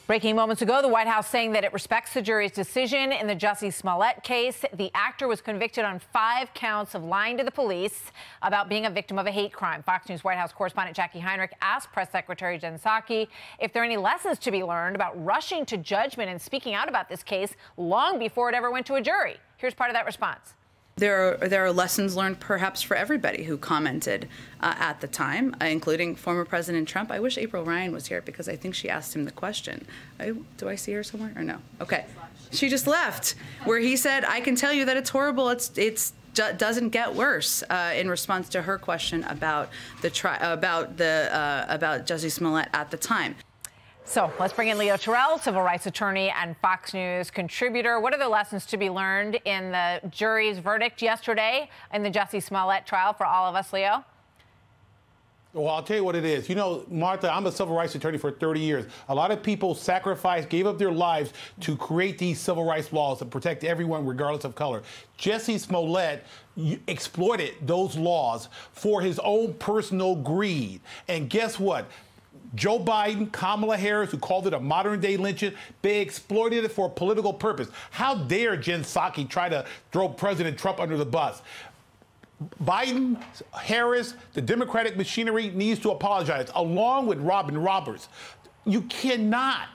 Breaking moments ago, the White House saying that it respects the jury's decision in the Jussie Smollett case. The actor was convicted on 5 counts of lying to the police about being a victim of a hate crime. Fox News White House correspondent Jackie Heinrich asked Press Secretary Jen Psaki if there are any lessons to be learned about rushing to judgment and speaking out about this case long before it ever went to a jury. Here's part of that response. There are lessons learned perhaps for everybody who commented at the time, including former President Trump. I wish April Ryan was here because I think she asked him the question. Do I see her somewhere or no? Okay. She just left, where he said, I can tell you that it's horrible. It doesn't get worse, in response to her question about about Jussie Smollett at the time. So let's bring in Leo Terrell, civil rights attorney and Fox News contributor. What are the lessons to be learned in the jury's verdict yesterday in the Jussie Smollett trial for all of us, Leo? Well, I'll tell you what it is. You know, Martha, I'm a civil rights attorney for 30 years. A lot of people sacrificed, gave up their lives to create these civil rights laws to protect everyone regardless of color. Jussie Smollett exploited those laws for his own personal greed. And guess what? Joe Biden, Kamala Harris, who called it a modern-day lynching, they exploited it for a political purpose. How dare Jen Psaki try to throw President Trump under the bus? Biden, Harris, the Democratic machinery needs to apologize, along with Robin Roberts. You cannot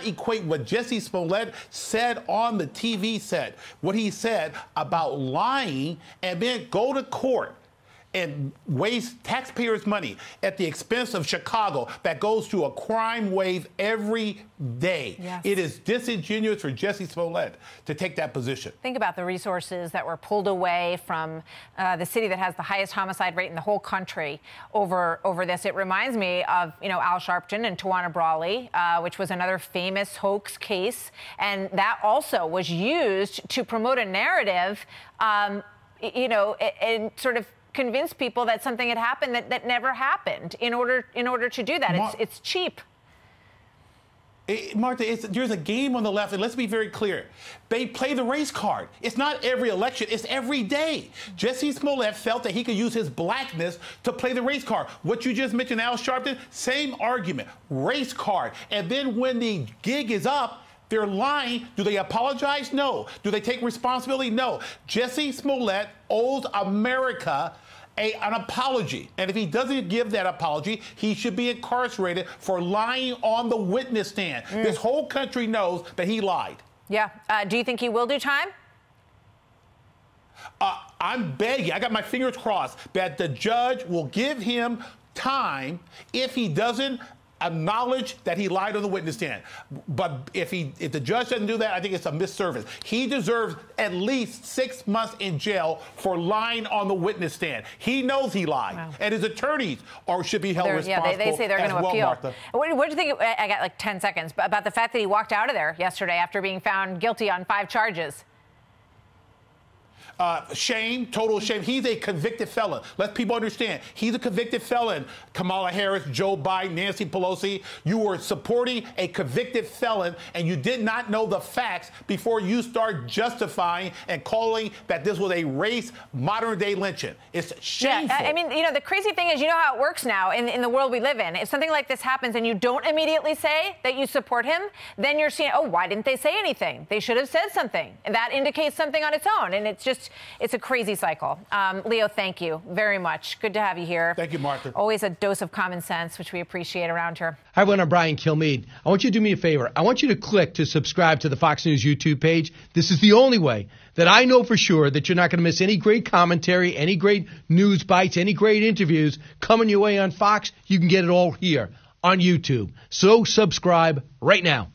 equate what Jussie Smollett said on the TV set, what he said about lying, and then go to court and waste taxpayers' money at the expense of Chicago that goes through a crime wave every day. Yes. It is disingenuous for Jussie Smollett to take that position. Think about the resources that were pulled away from the city that has the highest homicide rate in the whole country over this. It reminds me of, Al Sharpton and Tawana Brawley, which was another famous hoax case. And that also was used to promote a narrative, and sort of convince people that something had happened that never happened in order to do that. It's cheap. Martha, there's a game on the left, and let's be very clear. They play the race card. It's not every election, it's every day. Jussie Smollett felt that he could use his blackness to play the race card. What you just mentioned, Al Sharpton, same argument, race card. And then when the gig is up, they're lying. Do they apologize? No. Do they take responsibility? No. Jussie Smollett owes America an apology. And if he doesn't give that apology, he should be incarcerated for lying on the witness stand. This whole country knows that he lied. Yeah. Do you think he will do time? I'm begging, I got my fingers crossed, that the judge will give him time if he doesn't acknowledge that he lied on the witness stand. But if the judge doesn't do that, I think it's a misservice. He deserves at least 6 months in jail for lying on the witness stand. He knows he lied. Wow. And his attorneys should be held responsible. Yeah, they say they're going to appeal. Martha. What do you think, I got like 10 seconds, about the fact that he walked out of there yesterday after being found guilty on 5 charges? Shame, total shame. He's a convicted felon. Let people understand. He's a convicted felon. Kamala Harris, Joe Biden, Nancy Pelosi, you were supporting a convicted felon, and you did not know the facts before you start justifying and calling that this was a race modern-day lynching. It's shameful. Yeah, I mean, the crazy thing is, how it works now in the world we live in. If something like this happens and you don't immediately say that you support him, then you're seeing, oh, why didn't they say anything? They should have said something. And that indicates something on its own. And it's a crazy cycle. Leo, thank you very much. Good to have you here. Thank you, Martha. Always a dose of common sense, which we appreciate around here. Hi, everyone. I'm Brian Kilmeade. I want you to do me a favor. I want you to click to subscribe to the Fox News YouTube page. This is the only way that I know for sure that you're not going to miss any great commentary, any great news bites, any great interviews coming your way on Fox. You can get it all here on YouTube. So subscribe right now.